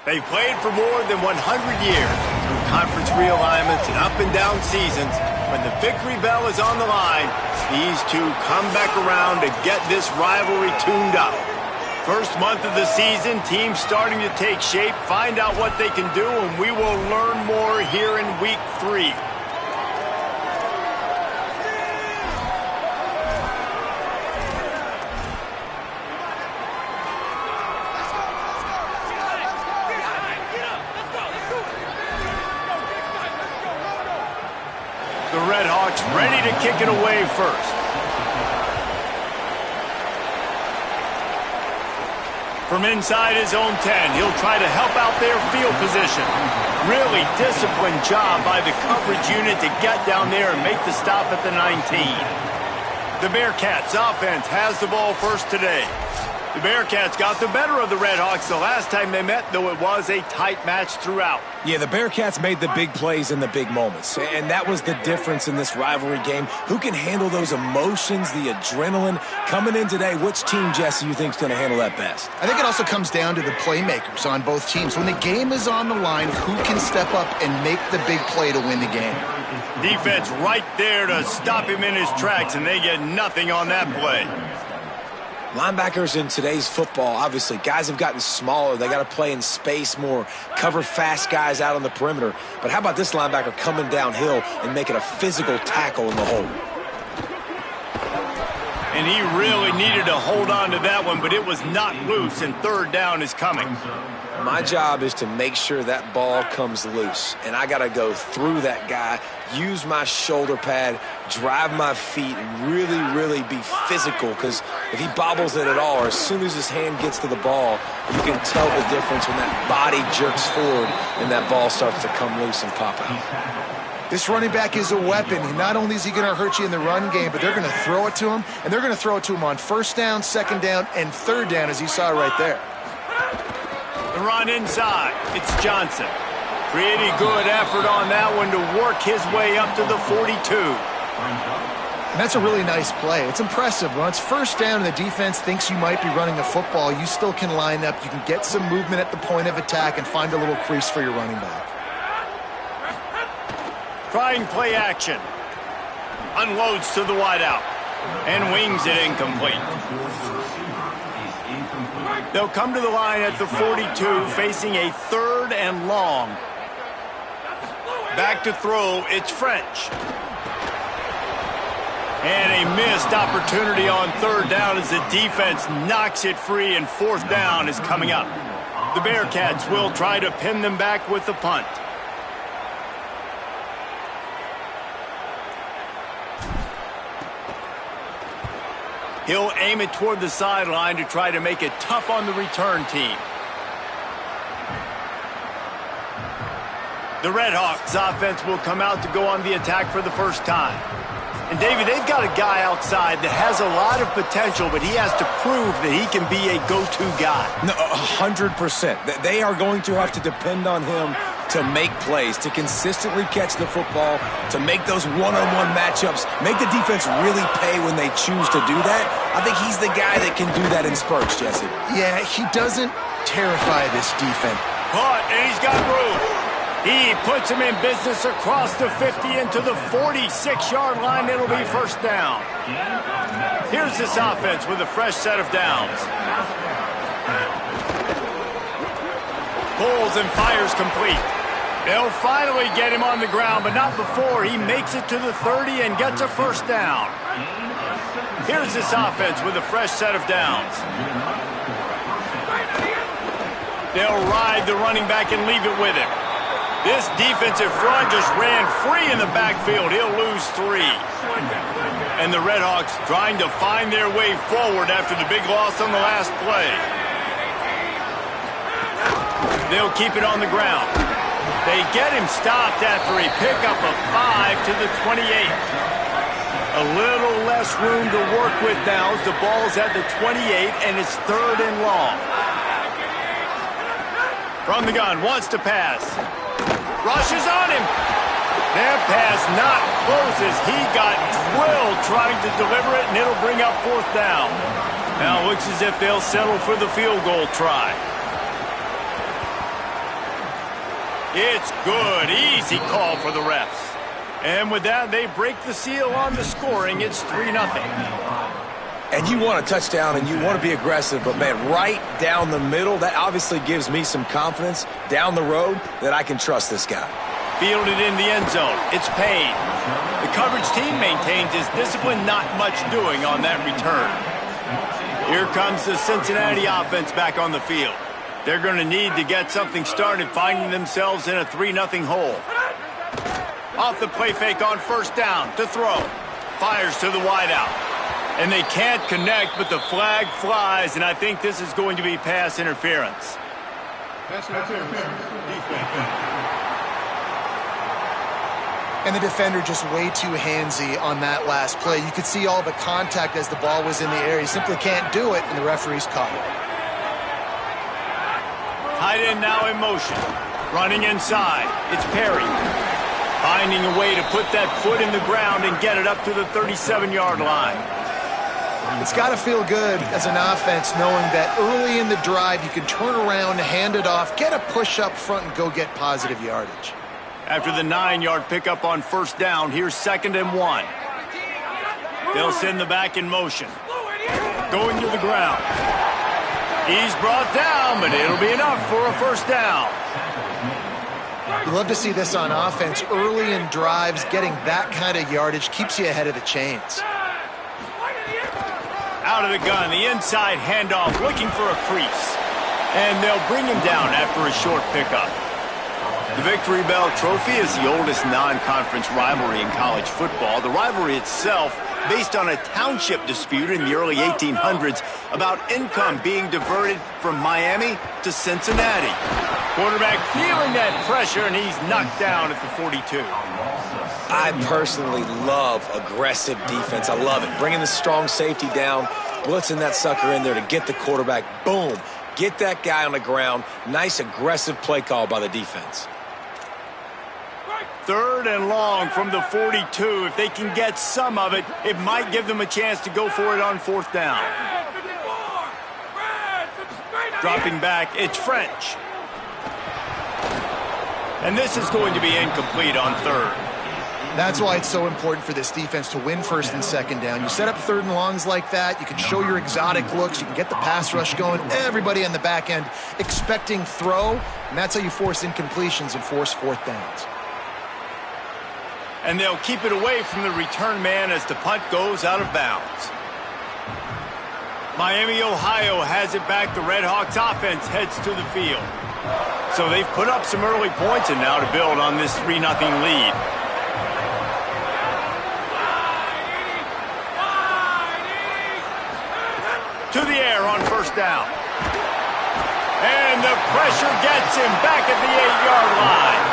They've played for more than 100 years through conference realignments and up and down seasons. When the victory bell is on the line, these two come back around to get this rivalry tuned up. First month of the season, teams starting to take shape, find out what they can do, and we will learn more here in week 3. The Redhawks ready to kick it away first. From inside his own 10, he'll try to help out their field position. Really disciplined job by the coverage unit to get down there and make the stop at the 19. The Bearcats offense has the ball first today. The Bearcats got the better of the Redhawks the last time they met, though it was a tight match throughout. Yeah, the Bearcats made the big plays in the big moments, and that was the difference in this rivalry game. Who can handle those emotions, the adrenaline? Coming in today, which team, Jesse, you think is going to handle that best? I think it also comes down to the playmakers on both teams. When the game is on the line, who can step up and make the big play to win the game? Defense right there to stop him in his tracks, and they get nothing on that play. Linebackers in today's football, obviously, guys have gotten smaller. They got to play in space more, cover fast guys out on the perimeter. But how about this linebacker coming downhill and making a physical tackle in the hole? And he really needed to hold on to that one, but it was not loose, and third down is coming. My job is to make sure that ball comes loose, and I got to go through that guy, use my shoulder pad, drive my feet, and really, really be physical, because if he bobbles it at all, or as soon as his hand gets to the ball, you can tell the difference when that body jerks forward and that ball starts to come loose and pop out. This running back is a weapon. Not only is he going to hurt you in the run game, but they're going to throw it to him, and they're going to throw it to him on first down, second down, and third down, as you saw right there. The run inside. It's Johnson. Pretty good effort on that one to work his way up to the 42. And that's a really nice play. It's impressive. When it's first down and the defense thinks you might be running a football, you still can line up. You can get some movement at the point of attack and find a little crease for your running back. Trying play action. Unloads to the wideout. And wings it incomplete. They'll come to the line at the 42, facing a third and long. Back to throw, it's French. And a missed opportunity on third down as the defense knocks it free, and fourth down is coming up. The Bearcats will try to pin them back with the punt. He'll aim it toward the sideline to try to make it tough on the return team. The Redhawks offense will come out to go on the attack for the first time. And, David, they've got a guy outside that has a lot of potential, but he has to prove that he can be a go-to guy. No, 100%. They are going to have to depend on him to make plays, to consistently catch the football, to make those one-on-one matchups, make the defense really pay when they choose to do that. I think he's the guy that can do that in spurts, Jesse. Yeah, he doesn't terrify this defense. Caught, and he's got room. He puts him in business across the 50 into the 46-yard line. It'll be first down. Here's this offense with a fresh set of downs. Pulls and fires complete. They'll finally get him on the ground, but not before he makes it to the 30 and gets a first down. Here's this offense with a fresh set of downs. They'll ride the running back and leave it with him. This defensive front just ran free in the backfield. He'll lose 3. And the Redhawks trying to find their way forward after the big loss on the last play. They'll keep it on the ground. They get him stopped after a pickup of 5 to the 28. A little less room to work with now as the ball's at the 28 and it's third and long. From the gun, wants to pass. Rushes on him. That pass not close as he got drilled trying to deliver it, and it'll bring up fourth down. Now it looks as if they'll settle for the field goal try. It's good. Easy call for the refs. And with that, they break the seal on the scoring. It's 3-0. And you want a touchdown and you want to be aggressive, but, man, right down the middle, that obviously gives me some confidence down the road that I can trust this guy. Fielded in the end zone. It's Payne. The coverage team maintains his discipline, not much doing on that return. Here comes the Cincinnati offense back on the field. They're going to need to get something started, finding themselves in a 3-0 hole. Off the play fake on first down to throw. Fires to the wideout. And they can't connect, but the flag flies, and I think this is going to be pass interference. Pass interference. Defense. And the defender just way too handsy on that last play. You could see all the contact as the ball was in the air. He simply can't do it, and the referee's caught it. Tight end now in motion. Running inside. It's Perry. Finding a way to put that foot in the ground and get it up to the 37-yard line. It's got to feel good as an offense knowing that early in the drive you can turn around, hand it off, get a push up front, and go get positive yardage. After the 9-yard pickup on first down, here's 2nd and 1. They'll send the back in motion. Going to the ground. He's brought down, but it'll be enough for a first down. You love to see this on offense. Early in drives, getting that kind of yardage keeps you ahead of the chains. Out of the gun, the inside handoff, looking for a crease. And they'll bring him down after a short pickup. The Victory Bell Trophy is the oldest non-conference rivalry in college football. The rivalry itself based on a township dispute in the early 1800s about income being diverted from Miami to Cincinnati. Quarterback feeling that pressure, and he's knocked down at the 42. I personally love aggressive defense. I love it. Bringing the strong safety down, blitzing that sucker in there to get the quarterback. Boom. Get that guy on the ground. Nice aggressive play call by the defense. 3rd and long from the 42. If they can get some of it, it might give them a chance to go for it on 4th down. Dropping back, it's French. And this is going to be incomplete on 3rd. That's why it's so important for this defense to win 1st and 2nd down. You set up 3rd and longs like that, you can show your exotic looks, you can get the pass rush going, everybody on the back end expecting throw, and that's how you force incompletions and force 4th downs. And they'll keep it away from the return man as the punt goes out of bounds. Miami, Ohio has it back. The Red Hawks offense heads to the field. So they've put up some early points and now to build on this 3-0 lead. To the air on first down. And the pressure gets him back at the 8-yard line.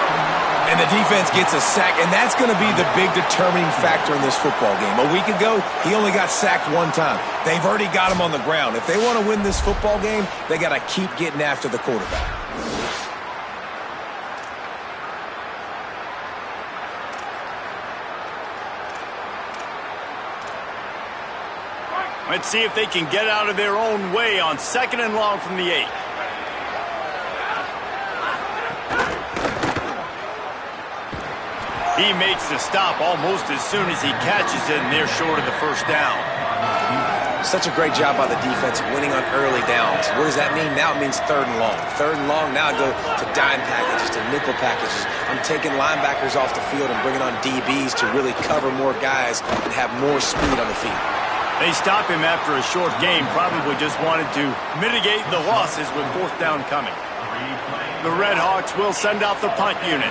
And the defense gets a sack, and that's going to be the big determining factor in this football game. A week ago, he only got sacked 1 time. They've already got him on the ground. If they want to win this football game, they got to keep getting after the quarterback. Let's see if they can get out of their own way on 2nd and long from the 8. He makes the stop almost as soon as he catches it, and they're short of the first down. Such a great job by the defense winning on early downs. What does that mean? Now it means 3rd and long. 3rd and long, now I go to dime packages, to nickel packages. I'm taking linebackers off the field and bringing on DBs to really cover more guys and have more speed on the field. They stop him after a short game, probably just wanted to mitigate the losses with 4th down coming. The Red Hawks will send out the punt unit.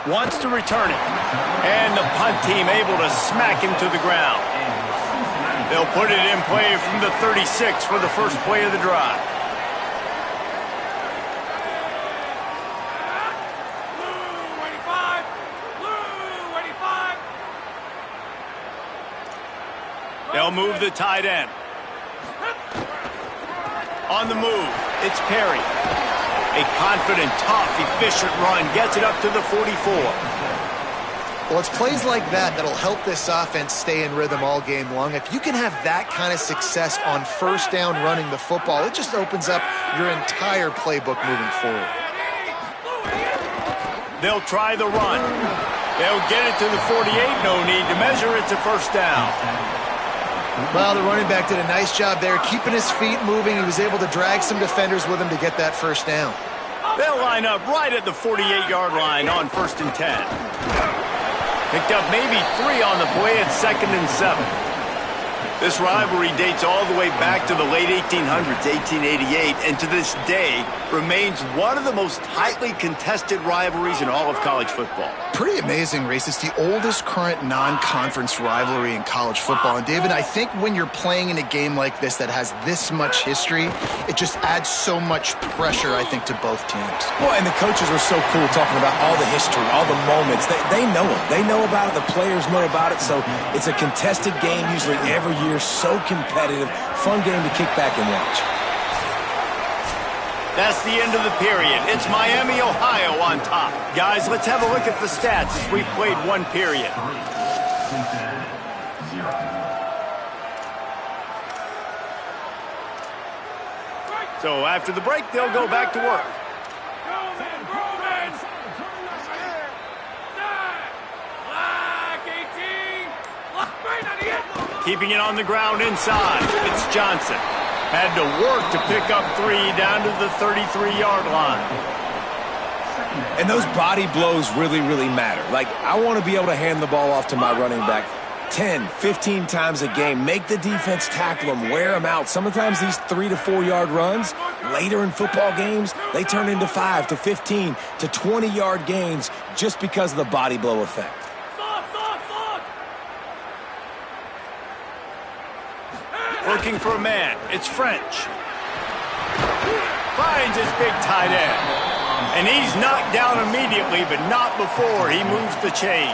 Wants to return it. And the punt team able to smack him to the ground. They'll put it in play from the 36 for the first play of the drive. They'll move the tight end. On the move, it's Perry. A confident, tough, efficient run gets it up to the 44. Well, it's plays like that that'll help this offense stay in rhythm all game long. If you can have that kind of success on first down running the football, it just opens up your entire playbook moving forward. They'll try the run. They'll get it to the 48. No need to measure. It's a first down. Well, the running back did a nice job there, keeping his feet moving. He was able to drag some defenders with him to get that first down. They'll line up right at the 48-yard line on 1st and 10. Picked up maybe 3 on the play at 2nd and 7. This rivalry dates all the way back to the late 1800s, 1888, and to this day remains one of the most tightly contested rivalries in all of college football. Pretty amazing, Reese. It's the oldest current non-conference rivalry in college football. And David, I think when you're playing in a game like this that has this much history, it just adds so much pressure, I think, to both teams. Well, and the coaches are so cool talking about all the history, all the moments. They know it. They know about it. The players know about it. So it's a contested game usually every year. So competitive. Fun game to kick back and watch. That's the end of the period. It's Miami, Ohio on top. Guys, let's have a look at the stats as we've played one period. So after the break, they'll go back to work. Keeping it on the ground inside. It's Johnson. Had to work to pick up 3 down to the 33-yard line. And those body blows really, really matter. Like, I want to be able to hand the ball off to my running back 10, 15 times a game. Make the defense tackle them, wear them out. Sometimes these 3 to 4 yard runs, later in football games, they turn into 5 to 15 to 20-yard gains just because of the body blow effect. Looking for a man. It's French. Finds his big tight end. And he's knocked down immediately, but not before he moves the chains.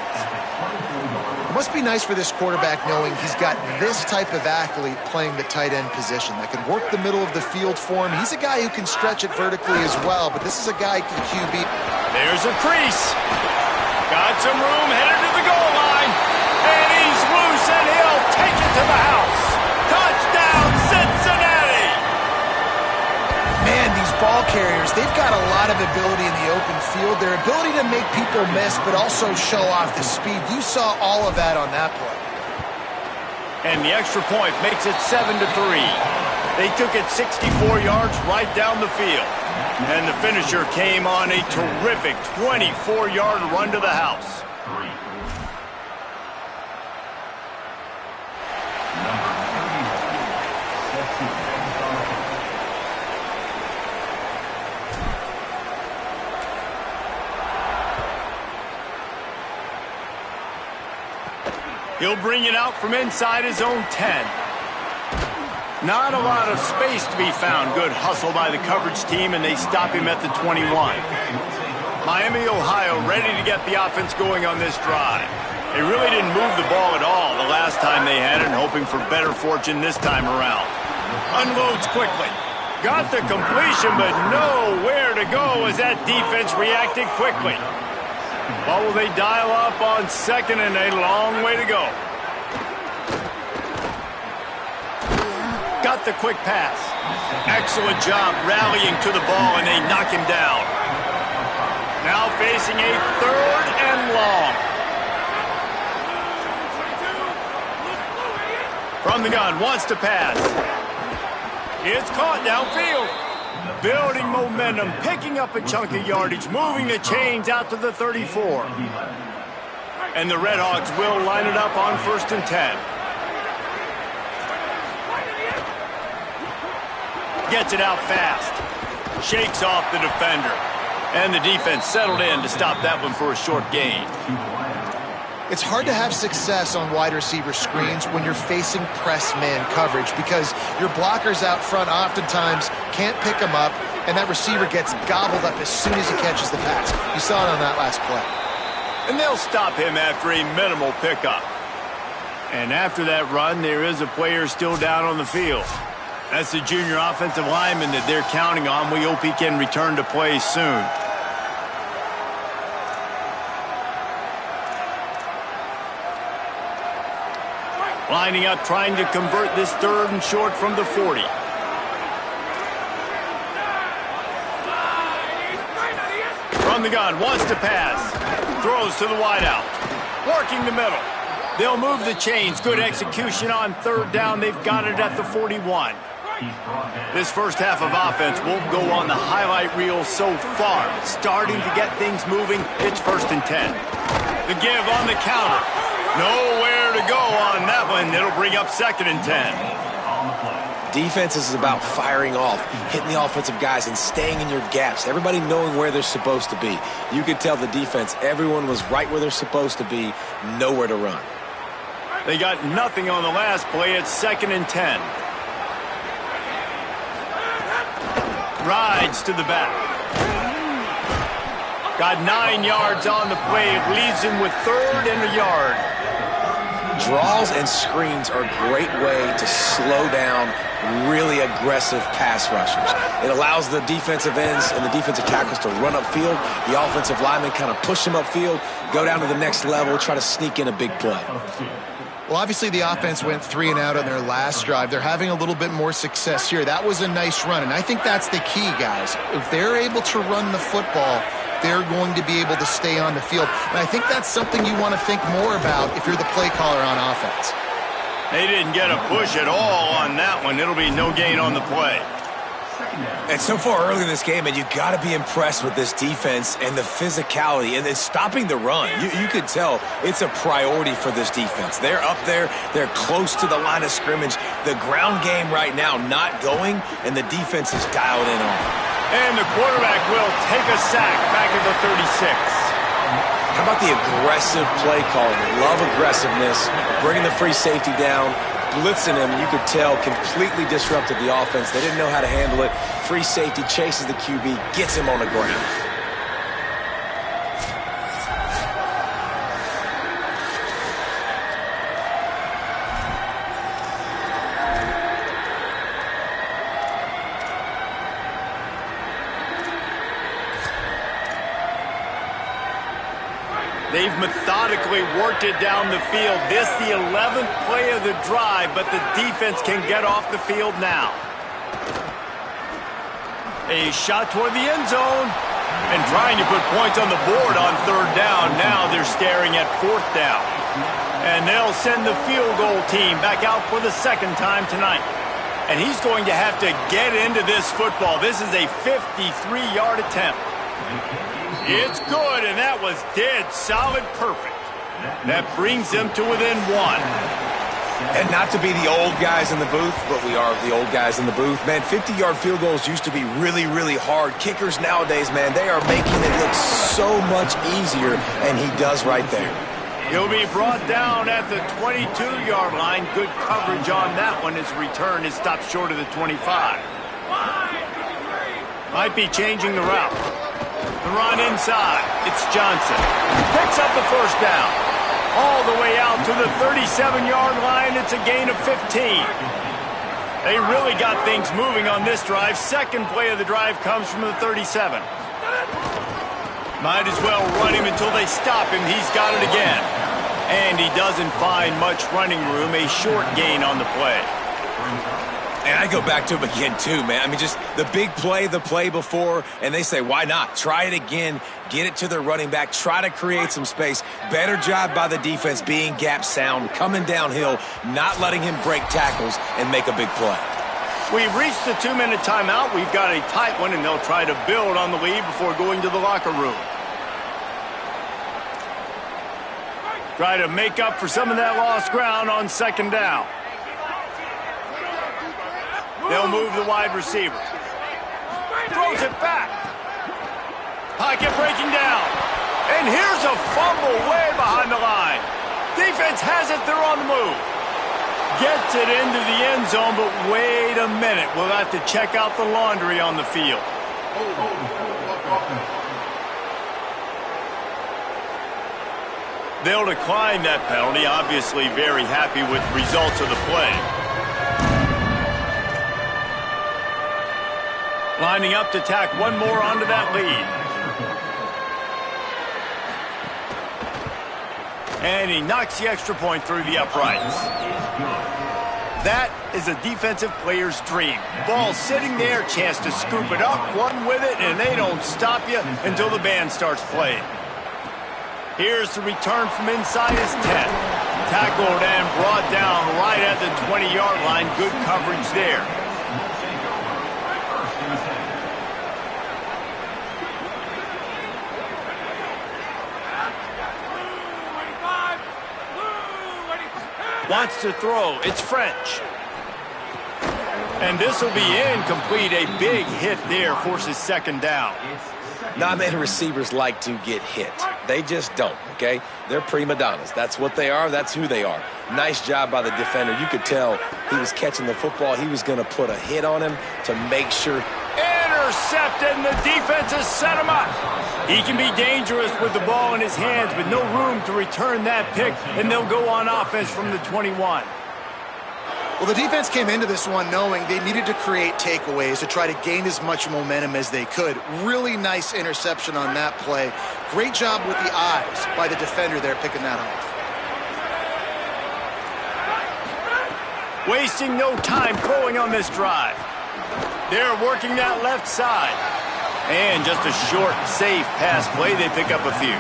It must be nice for this quarterback knowing he's got this type of athlete playing the tight end position that can work the middle of the field for him. He's a guy who can stretch it vertically as well, but this is a guy who can QB. There's a crease. Got some room, headed to the goal line. And he's loose, and he'll take it to the house. Touchdown, Cincinnati! Man, these ball carriers, they've got a lot of ability in the open field. Their ability to make people miss, but also show off the speed. You saw all of that on that play. And the extra point makes it 7-3. They took it 64 yards right down the field. And the finisher came on a terrific 24-yard run to the house. He'll bring it out from inside his own 10. Not a lot of space to be found. Good hustle by the coverage team, and they stop him at the 21. Miami, Ohio, ready to get the offense going on this drive. They really didn't move the ball at all the last time they had it, hoping for better fortune this time around. Unloads quickly. Got the completion, but nowhere to go as that defense reacted quickly. What will they dial up on 2nd and a long way to go? Got the quick pass. Excellent job rallying to the ball, and they knock him down. Now facing a 3rd and long. From the gun, wants to pass. It's caught downfield. Building momentum, picking up a chunk of yardage, moving the chains out to the 34. And the Redhawks will line it up on 1st and 10. Gets it out fast. Shakes off the defender. And the defense settled in to stop that one for a short gain. It's hard to have success on wide receiver screens when you're facing press man coverage because your blockers out front oftentimes can't pick them up, and that receiver gets gobbled up as soon as he catches the pass. You saw it on that last play. And they'll stop him after a minimal pickup. And after that run, there is a player still down on the field. That's the junior offensive lineman that they're counting on. We hope he can return to play soon. Lining up, trying to convert this 3rd and short from the 40. From the gun, wants to pass. Throws to the wideout. Working the middle. They'll move the chains. Good execution on 3rd down. They've got it at the 41. This first half of offense won't go on the highlight reel so far. Starting to get things moving. It's 1st and 10. The give on the counter. Nowhere to go on that one. It'll bring up 2nd and 10. Defense is about firing off, hitting the offensive guys and staying in your gaps. Everybody knowing where they're supposed to be. You could tell the defense, everyone was right where they're supposed to be, nowhere to run. They got nothing on the last play. It's 2nd and 10. Rides to the back. Got 9 yards on the play. It leaves him with 3rd and a yard. Draws and screens are a great way to slow down really aggressive pass rushers. It allows the defensive ends and the defensive tackles to run upfield. The offensive linemen kind of push them upfield, go down to the next level, try to sneak in a big play. Well, obviously the offense went 3 and out on their last drive. They're having a little bit more success here. That was a nice run, and I think that's the key, guys. If they're able to run the football, they're going to be able to stay on the field. And I think that's something you want to think more about if you're the play caller on offense. They didn't get a push at all on that one. It'll be no gain on the play. And so far early in this game, and you got to be impressed with this defense and the physicality and then stopping the run. You could tell it's a priority for this defense. They're up there. They're close to the line of scrimmage. The ground game right now not going, and the defense is dialed in on it. And the quarterback will take a sack back at the 36. How about the aggressive play calling? Love aggressiveness, bringing the free safety down, blitzing him. You could tell completely disrupted the offense. They didn't know how to handle it. Free safety chases the QB, gets him on the ground. They've methodically worked it down the field. This the 11th play of the drive, but the defense can get off the field now. A shot toward the end zone. And trying to put points on the board on 3rd down. Now they're staring at 4th down. And they'll send the field goal team back out for the 2nd time tonight. And he's going to have to get into this football. This is a 53-yard attempt. It's good, and that was dead solid perfect. That brings them to within 1. And not to be the old guys in the booth, but we are the old guys in the booth. Man, 50-yard field goals used to be really, really hard. Kickers nowadays, man, they are making it look so much easier, and he does right there. He'll be brought down at the 22-yard line. Good coverage on that one. His return is stopped short of the 25. Might be changing the route. The run inside. It's Johnson. Picks up the 1st down. All the way out to the 37-yard line. It's a gain of 15. They really got things moving on this drive. 2nd play of the drive comes from the 37. Might as well run him until they stop him. He's got it again. And he doesn't find much running room. A short gain on the play. And I go back to him again, too, man. I mean, just the big play, the play before, and they say, why not? Try it again, get it to their running back, try to create some space. Better job by the defense being gap sound, coming downhill, not letting him break tackles and make a big play. We've reached the 2-minute timeout. We've got a tight one, and they'll try to build on the lead before going to the locker room. Try to make up for some of that lost ground on 2nd down. They'll move the wide receiver. Throws it back. Pocket breaking down. And here's a fumble way behind the line. Defense has it. They're on the move. Gets it into the end zone, but wait a minute. We'll have to check out the laundry on the field. They'll decline that penalty. Obviously very happy with results of the play. Lining up to tack one more onto that lead. And he knocks the extra point through the uprights. That is a defensive player's dream. Ball sitting there, chance to scoop it up, run with it, and they don't stop you until the band starts playing. Here's the return from inside his 10. Tackled and brought down right at the 20-yard line. Good coverage there. Wants to throw. It's French. And this will be incomplete. A big hit there forces second down. Not many receivers like to get hit. They just don't, okay? They're prima donnas. That's what they are. That's who they are. Nice job by the defender. You could tell he was catching the football. He was going to put a hit on him to make sure. Intercepted, and the defense has set him up. He can be dangerous with the ball in his hands, but no room to return that pick, and they'll go on offense from the 21. Well, the defense came into this one knowing they needed to create takeaways to try to gain as much momentum as they could. Really nice interception on that play. Great job with the eyes by the defender there picking that off. Wasting no time throwing on this drive. They're working that left side. And just a short, safe pass play, they pick up a few.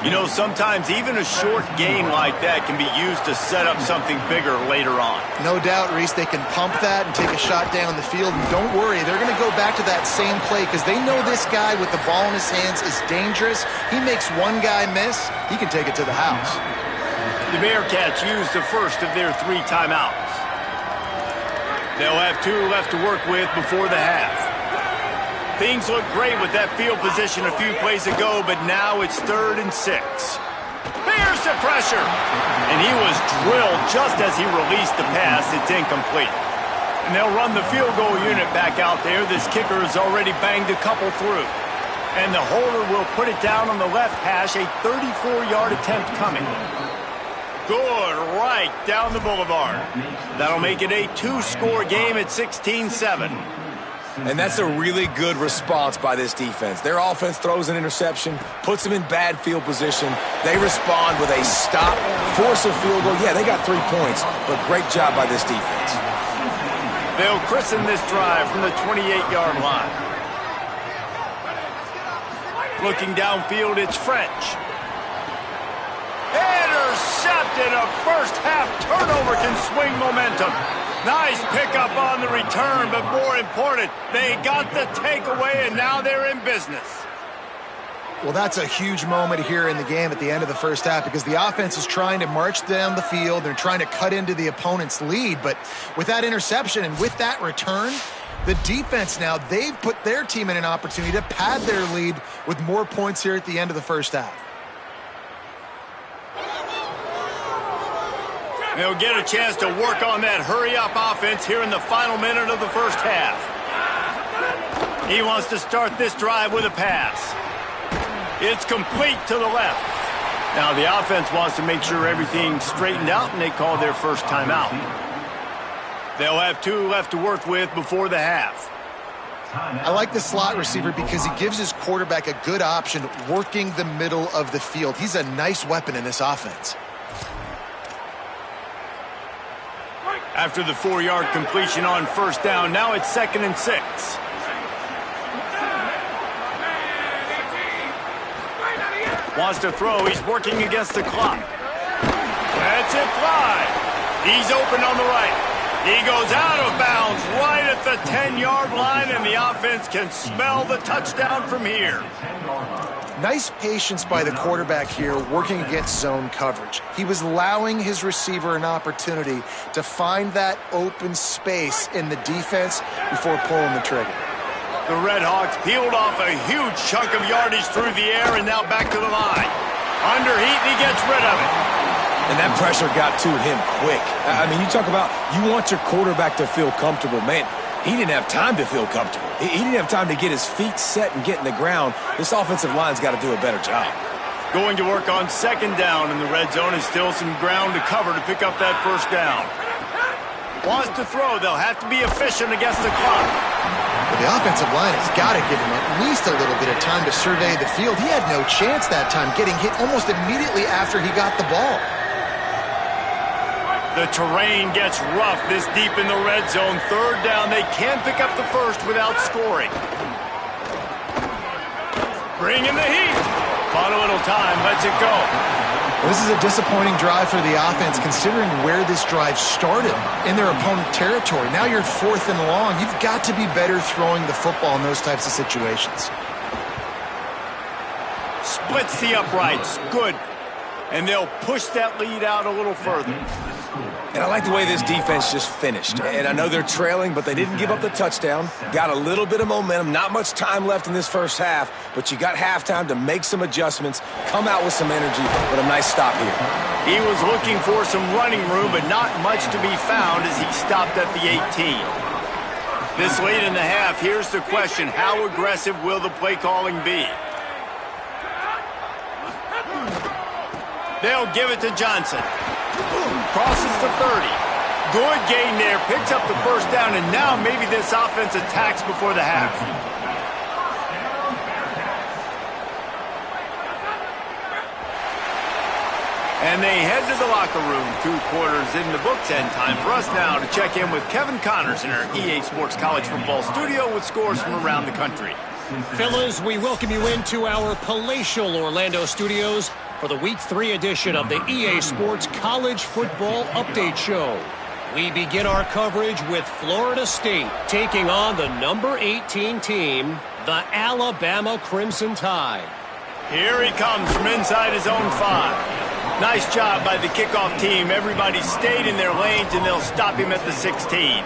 You know, sometimes even a short game like that can be used to set up something bigger later on. No doubt, Reese, they can pump that and take a shot down the field. And don't worry, they're going to go back to that same play because they know this guy with the ball in his hands is dangerous. He makes one guy miss, he can take it to the house. The Bearcats use the first of their 3 timeouts. They'll have 2 left to work with before the half. Things look great with that field position a few plays ago, but now it's 3rd and 6. Bears the pressure. And he was drilled just as he released the pass. It's incomplete. And they'll run the field goal unit back out there. This kicker has already banged a couple through. And the holder will put it down on the left hash, a 34-yard attempt coming. Good, right down the boulevard. That'll make it a 2-score game at 16-7. And that's a really good response by this defense. Their offense throws an interception, puts them in bad field position. They respond with a stop, force a field goal. Yeah, they got 3 points, but great job by this defense. They'll christen this drive from the 28-yard line. Looking downfield, it's French. Intercepted. A first-half turnover can swing momentum. Nice pickup on the return, but more important, they got the takeaway, and now they're in business. Well, that's a huge moment here in the game at the end of the first half because the offense is trying to march down the field. They're trying to cut into the opponent's lead, but with that interception and with that return, the defense now, they've put their team in an opportunity to pad their lead with more points here at the end of the first half. They'll get a chance to work on that hurry-up offense here in the final minute of the first half. He wants to start this drive with a pass. It's complete to the left. Now the offense wants to make sure everything's straightened out, and they call their first timeout. They'll have 2 left to work with before the half. I like the slot receiver because he gives his quarterback a good option working the middle of the field. He's a nice weapon in this offense. After the 4-yard completion on first down, now it's 2nd and 6. Wants to throw. He's working against the clock. That's it, fly. He's open on the right. He goes out of bounds right at the 10-yard line, and the offense can smell the touchdown from here. Nice patience by the quarterback here working against zone coverage. He was allowing his receiver an opportunity to find that open space in the defense before pulling the trigger. The Red Hawks peeled off a huge chunk of yardage through the air and now back to the line. Under heat, and he gets rid of it. And that pressure got to him quick. I mean, you talk about you want your quarterback to feel comfortable. Man, he didn't have time to feel comfortable. He didn't have time to get his feet set and get in the ground. This offensive line's got to do a better job. Going to work on second down in the red zone is still some ground to cover to pick up that first down. Wants to throw. They'll have to be efficient against the clock. But the offensive line has got to give him at least a little bit of time to survey the field. He had no chance that time, getting hit almost immediately after he got the ball. The terrain gets rough this deep in the red zone. Third down, they can't pick up the first without scoring. Bring in the heat. Bought a little time, lets it go. Well, this is a disappointing drive for the offense, considering where this drive started, in their opponent territory. Now you're 4th and long. You've got to be better throwing the football in those types of situations. Splits the uprights. Good. And they'll push that lead out a little further. And I like the way this defense just finished. And I know they're trailing, but they didn't give up the touchdown. Got a little bit of momentum. Not much time left in this first half, but you got halftime to make some adjustments, come out with some energy, but a nice stop here. He was looking for some running room, but not much to be found as he stopped at the 18. This late in the half, here's the question: how aggressive will the play calling be? They'll give it to Johnson. Crosses the 30. Good gain there. Picks up the first down, and now maybe this offense attacks before the half. And they head to the locker room. 2 quarters in the books, and time for us now to check in with Kevin Connors in our EA Sports College Football studio with scores from around the country. Fellas, we welcome you into our palatial Orlando studios for the Week 3 edition of the EA Sports College Football Update Show. We begin our coverage with Florida State taking on the number 18 team, the Alabama Crimson Tide. Here he comes from inside his own 5. Nice job by the kickoff team. Everybody stayed in their lanes, and they'll stop him at the 16.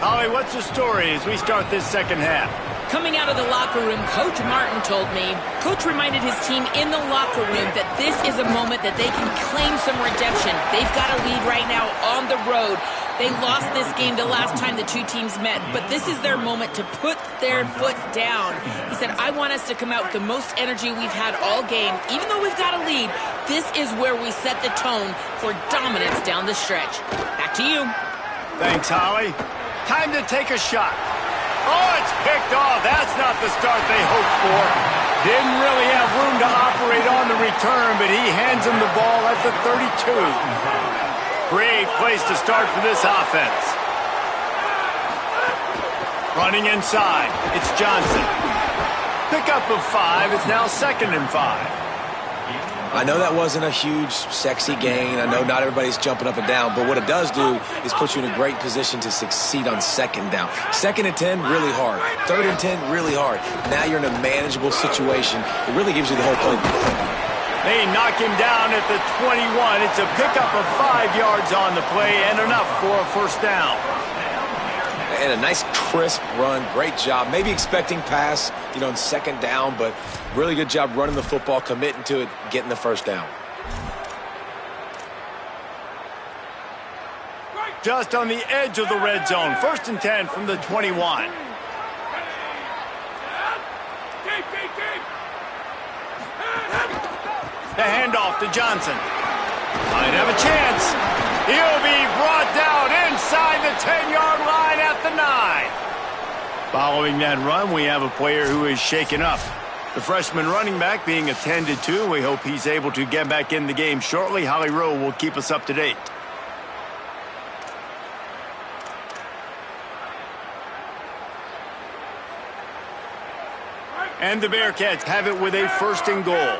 Holly, what's the story as we start this second half? Coming out of the locker room, Coach Martin told me, Coach reminded his team in the locker room that this is a moment that they can claim some redemption. They've got a lead right now on the road. They lost this game the last time the 2 teams met, but this is their moment to put their foot down. He said, I want us to come out with the most energy we've had all game. Even though we've got a lead, this is where we set the tone for dominance down the stretch. Back to you. Thanks, Holly. Time to take a shot. Oh, it's picked off. That's not the start they hoped for. Didn't really have room to operate on the return, but he hands him the ball at the 32. Great place to start for this offense. Running inside, it's Johnson. Pickup of 5. It's now 2nd and 5. I know that wasn't a huge, sexy gain. I know not everybody's jumping up and down, but what it does do is put you in a great position to succeed on 2nd down. 2nd and 10, really hard. 3rd and 10, really hard. Now you're in a manageable situation. It really gives you the whole play. They knock him down at the 21. It's a pickup of 5 yards on the play and enough for a first down. And a nice crisp run. Great job. Maybe expecting pass, on 2nd down, but really good job running the football, committing to it, getting the first down. Just on the edge of the red zone. 1st and 10 from the 21. The handoff to Johnson. Might have a chance. He'll be brought down inside the 10-yard line at the 9. Following that run, we have a player who is shaken up. The freshman running back being attended to. We hope he's able to get back in the game shortly. Holly Rowe will keep us up to date. And the Bearcats have it with a 1st and goal.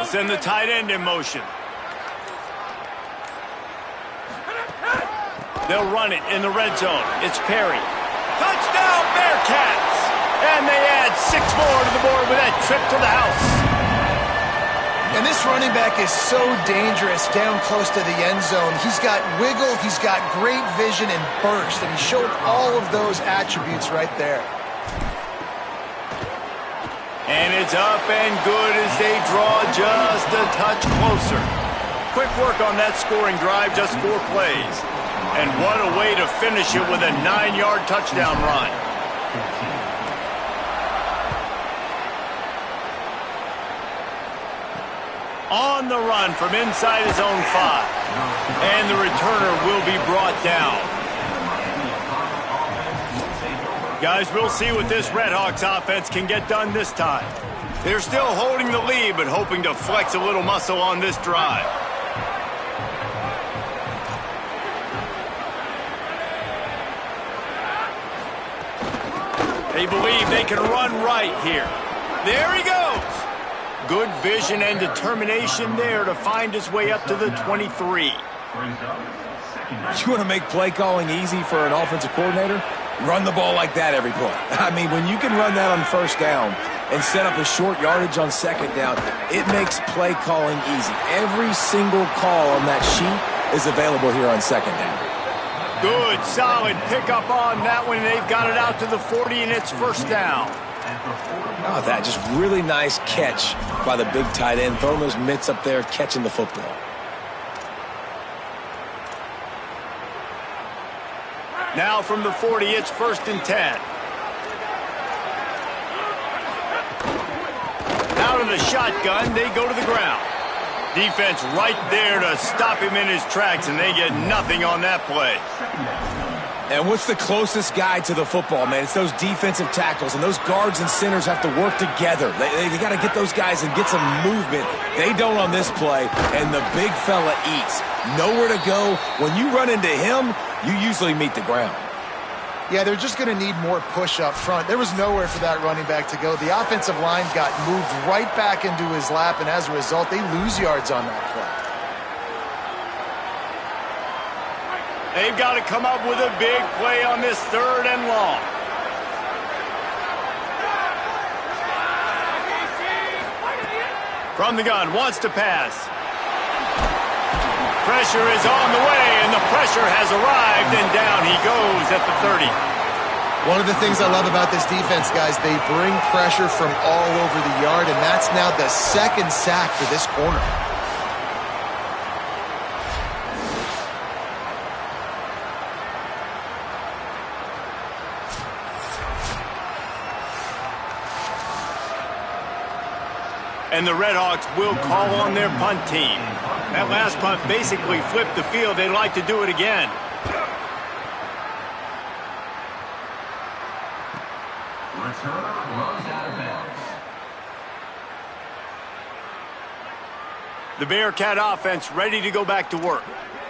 Send the tight end in motion. They'll run it in the red zone. It's Perry. Touchdown, Bearcats! And they add 6 more to the board with that trip to the house. And this running back is so dangerous down close to the end zone. He's got wiggle, he's got great vision and burst, and he showed all of those attributes right there. And it's up and good as they draw just a touch closer. Quick work on that scoring drive, just 4 plays. And what a way to finish it with a 9-yard touchdown run. On the run from inside his own 5. And the returner will be brought down. Guys, we'll see what this Redhawks offense can get done this time. They're still holding the lead, but hoping to flex a little muscle on this drive. They believe they can run right here. There he goes. Good vision and determination there to find his way up to the 23. You want to make play calling easy for an offensive coordinator? Run the ball like that every play. I mean, when you can run that on first down and set up a short yardage on second down, it makes play calling easy. Every single call on that sheet is available here on second down. Good, solid pickup on that one. They've got it out to the 40, and it's first down. Oh, that just really nice catch by the big tight end. Throwing those mitts up there, catching the football. Now from the 40, it's first and 10. Out of the shotgun, they go to the ground. Defense right there to stop him in his tracks, and they get nothing on that play. And what's the closest guy to the football, man? It's those defensive tackles, and those guards and centers have to work together. They got to get those guys and get some movement. They don't on this play, and the big fella eats. Nowhere to go. When you run into him, you usually meet the ground. Yeah, they're just going to need more push up front. There was nowhere for that running back to go. The offensive line got moved right back into his lap, and as a result, they lose yards on that play. They've got to come up with a big play on this third and long. From the gun, wants to pass. Pressure is on the way, and the pressure has arrived, and down he goes at the 30. One of the things I love about this defense, guys, they bring pressure from all over the yard, and that's now the second sack for this corner. And the Redhawks will call on their punt team. That last punt basically flipped the field. They'd like to do it again. The Bearcat offense ready to go back to work.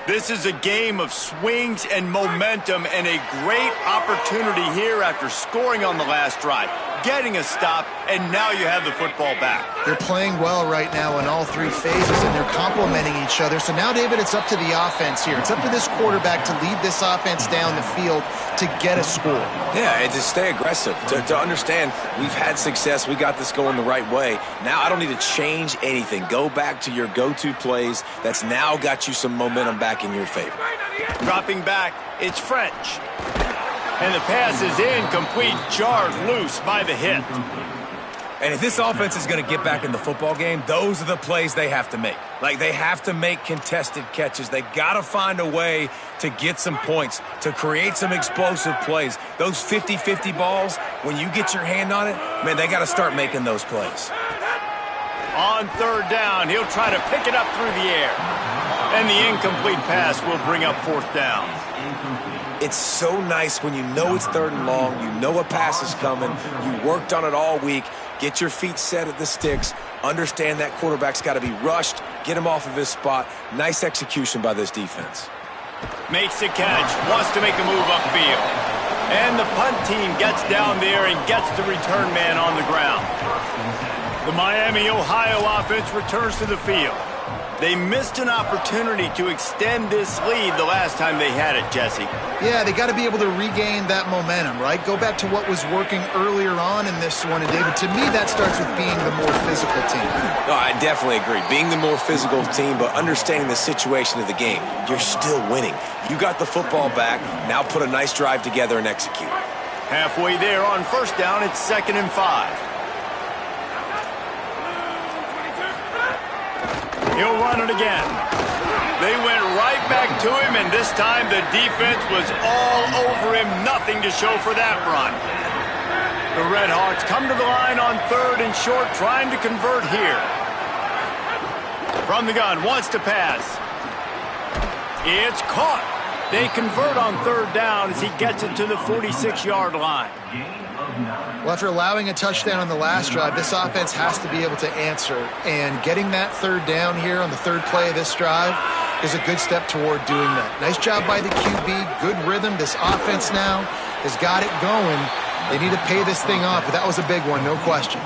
This is a game of swings and momentum, and a great opportunity here after scoring on the last drive, getting a stop, and now you have the football back. They're playing well right now in all three phases, and they're complementing each other. So now, David, it's up to the offense here. It's up to this quarterback to lead this offense down the field to get a score. Yeah, and to stay aggressive, to understand we've had success, we got this going the right way. Now I don't need to change anything. Go back to your go-to plays. That's now got you some momentum back in your favor. Dropping back, it's French. And the pass is incomplete, jarred loose by the hit. And if this offense is going to get back in the football game, those are the plays they have to make. Like, they have to make contested catches. They got to find a way to get some points, to create some explosive plays. Those 50-50 balls, when you get your hand on it, man, they got to start making those plays. On third down, he'll try to pick it up through the air. And the incomplete pass will bring up fourth down. It's so nice when you know it's third and long, you know a pass is coming, you worked on it all week, get your feet set at the sticks, understand that quarterback's got to be rushed, get him off of his spot. Nice execution by this defense. Makes the catch, wants to make a move upfield. And the punt team gets down there and gets the return man on the ground. The Miami, Ohio offense returns to the field. They missed an opportunity to extend this lead the last time they had it, Jesse. Yeah, they got to be able to regain that momentum, right? Go back to what was working earlier on in this one. And, David, to me, that starts with being the more physical team. No, I definitely agree. Being the more physical team, but understanding the situation of the game. You're still winning. You got the football back. Now put a nice drive together and execute. Halfway there on first down, it's 2nd and 5. He'll run it again. They went right back to him, and this time the defense was all over him. Nothing to show for that run. The Redhawks come to the line on 3rd and short, trying to convert here. From the gun, wants to pass. It's caught. They convert on third down as he gets it to the 46-yard line. Well, after allowing a touchdown on the last drive, this offense has to be able to answer. And getting that third down here on the third play of this drive is a good step toward doing that. Nice job by the QB. Good rhythm. This offense now has got it going. They need to pay this thing off, but that was a big one, no question.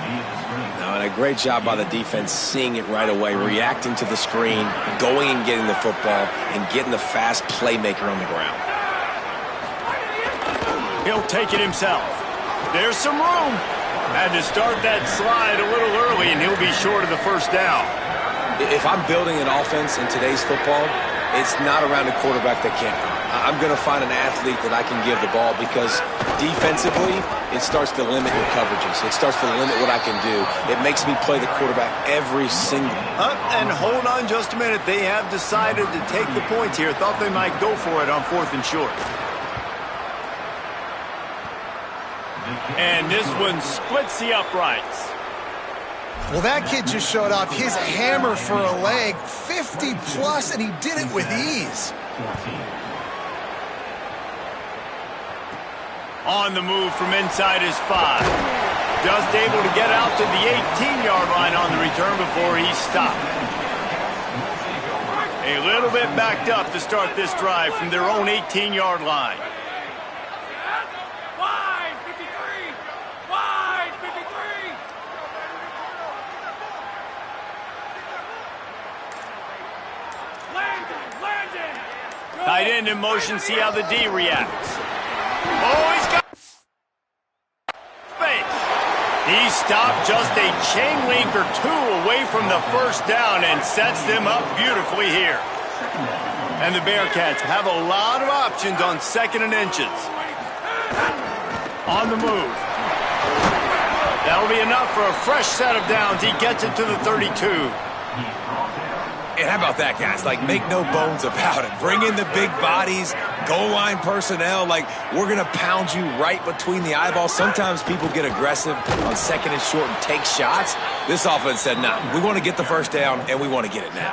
No, and a great job by the defense seeing it right away, reacting to the screen, going and getting the football, and getting the fast playmaker on the ground. He'll take it himself. There's some room. Had to start that slide a little early, and he'll be short of the first down. If I'm building an offense in today's football, it's not around a quarterback that can't run. I'm going to find an athlete that I can give the ball because defensively, it starts to limit your coverages. It starts to limit what I can do. It makes me play the quarterback every single. And hold on just a minute. They have decided to take the points here. Thought they might go for it on 4th and short. And this one splits the uprights. Well, that kid just showed off his hammer for a leg, 50-plus, and he did it with ease. On the move from inside his 5. Just able to get out to the 18-yard line on the return before he stopped. A little bit backed up to start this drive from their own 18-yard line. Tight end in motion, see how the D reacts. Oh, he's got space. He stopped just a chain link or two away from the first down and sets them up beautifully here. And the Bearcats have a lot of options on 2nd and inches. On the move. That'll be enough for a fresh set of downs. He gets it to the 32. And how about that, guys? Like, make no bones about it. Bring in the big bodies, goal line personnel. Like, we're going to pound you right between the eyeballs. Sometimes people get aggressive on 2nd and short and take shots. This offense said, nah, we want to get the first down, and we want to get it now.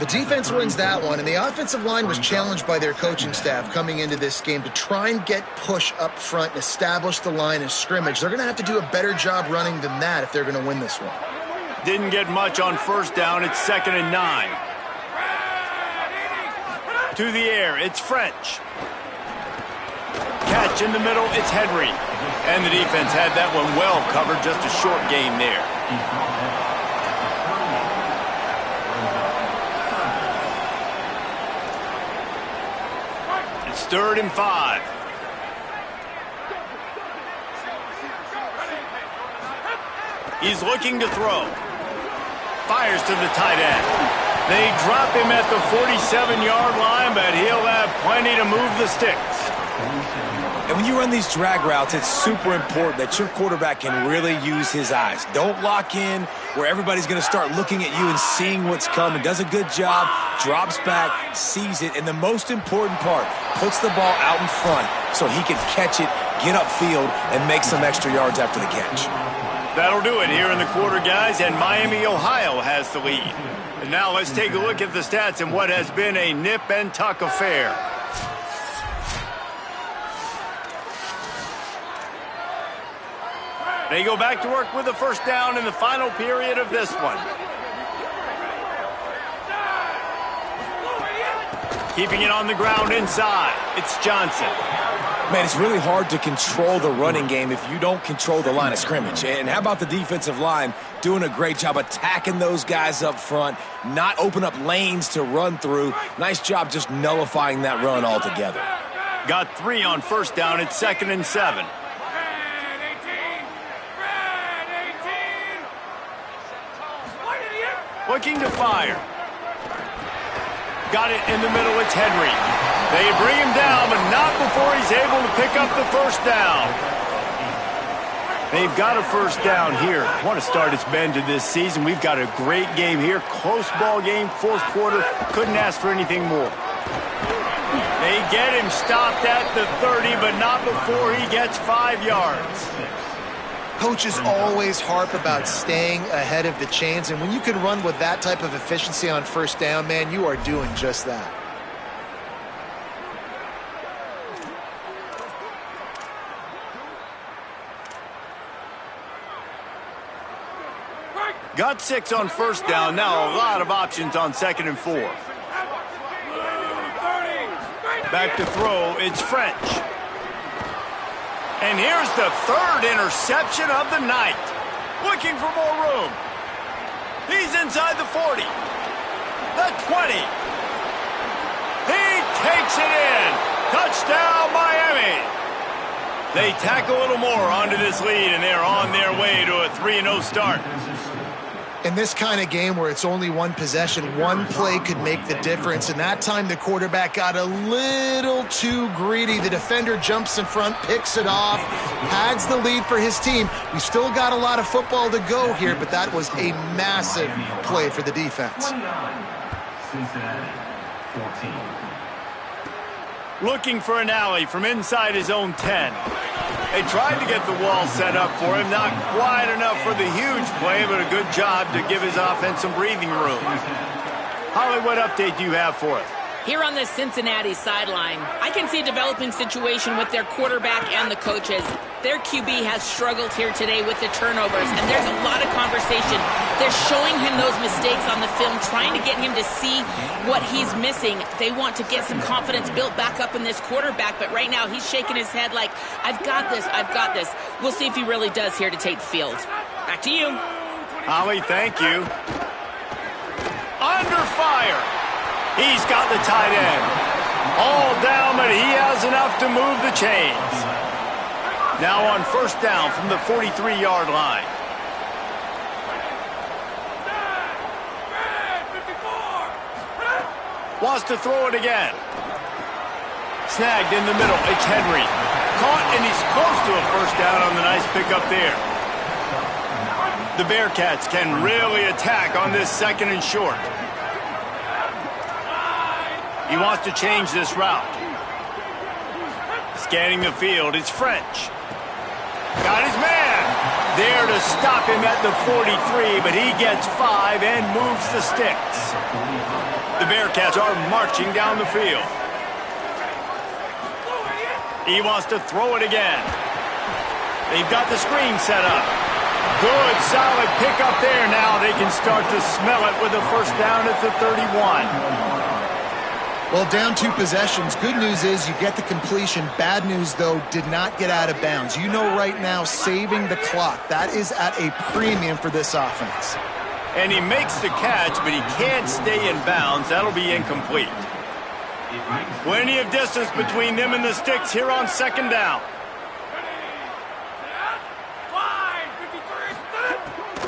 The defense wins that one, and the offensive line was challenged by their coaching staff coming into this game to try and get push up front and establish the line of scrimmage. They're going to have to do a better job running than that if they're going to win this one. Didn't get much on first down. It's 2nd and 9. To the air, it's French. Catch in the middle, it's Henry. And the defense had that one well covered, just a short gain there. It's 3rd and 5. He's looking to throw. Fires to the tight end. They drop him at the 47-yard line, but he'll have plenty to move the sticks. And when you run these drag routes, it's super important that your quarterback can really use his eyes. Don't lock in where everybody's going to start looking at you and seeing what's coming. Does a good job, drops back, sees it, and the most important part, puts the ball out in front so he can catch it, get upfield, and make some extra yards after the catch. That'll do it here in the quarter, guys, and Miami, Ohio has the lead. And now let's take a look at the stats in what has been a nip-and-tuck affair. They go back to work with the first down in the final period of this one. Keeping it on the ground inside, it's Johnson. Man, it's really hard to control the running game if you don't control the line of scrimmage. And how about the defensive line doing a great job attacking those guys up front, not open up lanes to run through. Nice job just nullifying that run altogether. Got 3 on first down. It's 2nd and 7. Looking to fire. Got it in the middle. It's Henry. They bring him down, but not before he's able to pick up the first down. They've got a first down here. What a start it's been to this season. We've got a great game here. Close ball game, 4th quarter. Couldn't ask for anything more. They get him stopped at the 30, but not before he gets 5 yards. Coaches always harp about staying ahead of the chains, and when you can run with that type of efficiency on first down, man, you are doing just that. Got 6 on first down. Now a lot of options on 2nd and 4. Back to throw. It's French. And here's the 3rd interception of the night. Looking for more room. He's inside the 40. The 20. He takes it in. Touchdown, Miami. They tack a little more onto this lead, and they're on their way to a 3-0 start. In this kind of game where it's only one possession, one play could make the difference. And that time the quarterback got a little too greedy. The defender jumps in front, picks it off, pads the lead for his team. We still got a lot of football to go here, but that was a massive play for the defense. 29, Cincinnati, 14. Looking for an alley from inside his own 10. They tried to get the wall set up for him. Not quite enough for the huge play, but a good job to give his offense some breathing room. Holly, what update do you have for us? Here on the Cincinnati sideline, I can see a developing situation with their quarterback and the coaches. Their QB has struggled here today with the turnovers, and there's a lot of conversation. They're showing him those mistakes on the film, trying to get him to see what he's missing. They want to get some confidence built back up in this quarterback, but right now he's shaking his head like, I've got this, I've got this. We'll see if he really does here to take the field. Back to you. Holly, thank you. Under fire. He's got the tight end. All down, but he has enough to move the chains. Now on first down from the 43-yard line. Wants to throw it again. Snagged in the middle. It's Henry. Caught, and he's close to a first down on the nice pickup there. The Bearcats can really attack on this 2nd and short. He wants to change this route. Scanning the field, it's French. Got his man. There to stop him at the 43, but he gets 5 and moves the sticks. The Bearcats are marching down the field. He wants to throw it again. They've got the screen set up. Good, solid pickup there. Now they can start to smell it with a first down at the 31. Well, down 2 possessions. Good news is you get the completion. Bad news, though, did not get out of bounds. You know right now, saving the clock. That is at a premium for this offense. And he makes the catch, but he can't stay in bounds. That'll be incomplete. Plenty of distance between them and the sticks here on 2nd down.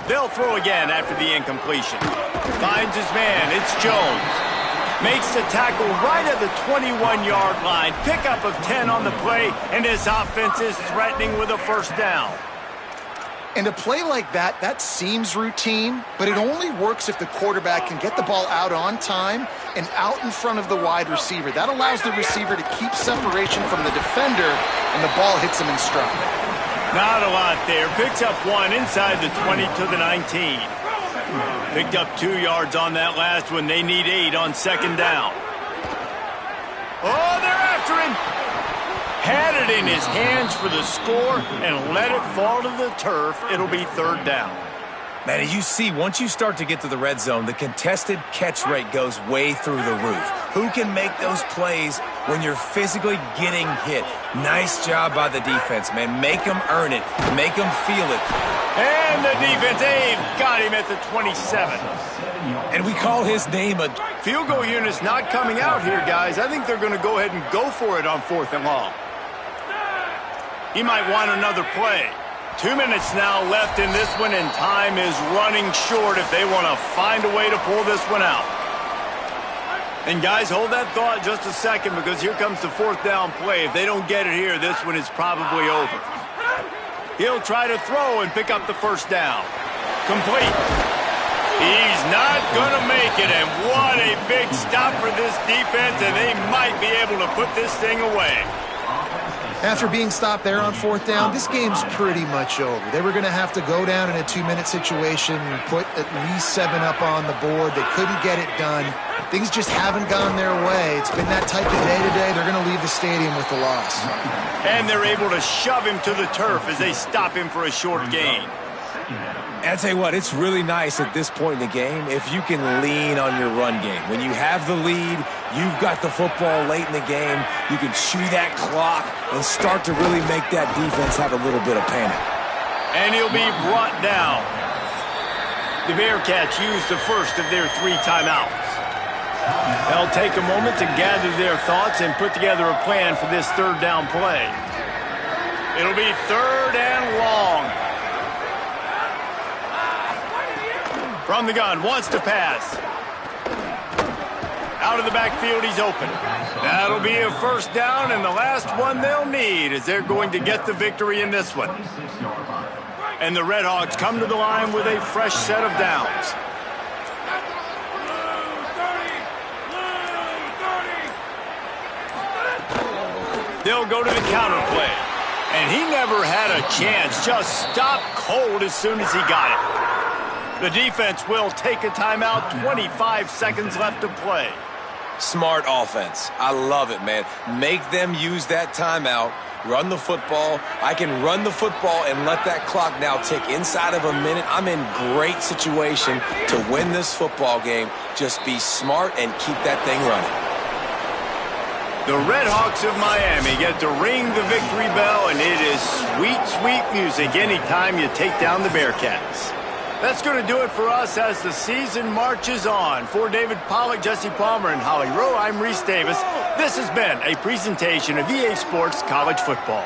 They'll throw again after the incompletion. Finds his man. It's Jones. Makes the tackle right at the 21-yard line. Pickup of 10 on the play, and his offense is threatening with a first down. And a play like that, that seems routine, but it only works if the quarterback can get the ball out on time and out in front of the wide receiver. That allows the receiver to keep separation from the defender, and the ball hits him in stride. Not a lot there. Picks up 1 inside the 20 to the 19. Picked up 2 yards on that last one. They need 8 on 2nd down. Oh, they're after him. Had it in his hands for the score and let it fall to the turf. It'll be 3rd down. Man, you see, once you start to get to the red zone, the contested catch rate goes way through the roof. Who can make those plays when you're physically getting hit? Nice job by the defense, man. Make them earn it. Make them feel it. And the defense, they've got him at the 27. And we call his name a... Field goal unit's not coming out here, guys. I think they're going to go ahead and go for it on 4th and long. He might want another play. 2 minutes now left in this one, and time is running short if they want to find a way to pull this one out. And guys, hold that thought just a second, because here comes the 4th down play. If they don't get it here, this one is probably over. He'll try to throw and pick up the first down. Complete. He's not going to make it, and what a big stop for this defense, and they might be able to put this thing away. After being stopped there on 4th down, this game's pretty much over. They were going to have to go down in a 2-minute situation and put at least 7 up on the board. They couldn't get it done. Things just haven't gone their way. It's been that type of day today. They're going to leave the stadium with the loss. And they're able to shove him to the turf as they stop him for a short gain. And I tell you what, it's really nice at this point in the game if you can lean on your run game. When you have the lead, you've got the football late in the game, you can chew that clock and start to really make that defense have a little bit of panic. And he'll be brought down. The Bearcats use the first of their 3 timeouts. They'll take a moment to gather their thoughts and put together a plan for this 3rd down play. It'll be 3rd and long. From the gun, wants to pass. Out of the backfield, he's open. That'll be a 1st down, and the last one they'll need as they're going to get the victory in this one. And the Red Hawks come to the line with a fresh set of downs. They'll go to the counter play. And he never had a chance. Just stopped cold as soon as he got it. The defense will take a timeout. 25 seconds left to play. Smart offense. I love it, man. Make them use that timeout. Run the football. I can run the football and let that clock now tick inside of a minute. I'm in great situation to win this football game. Just be smart and keep that thing running. The Red Hawks of Miami get to ring the victory bell, and it is sweet, sweet music anytime you take down the Bearcats. That's going to do it for us as the season marches on. For David Pollack, Jesse Palmer, and Holly Rowe, I'm Reese Davis. This has been a presentation of EA Sports College Football.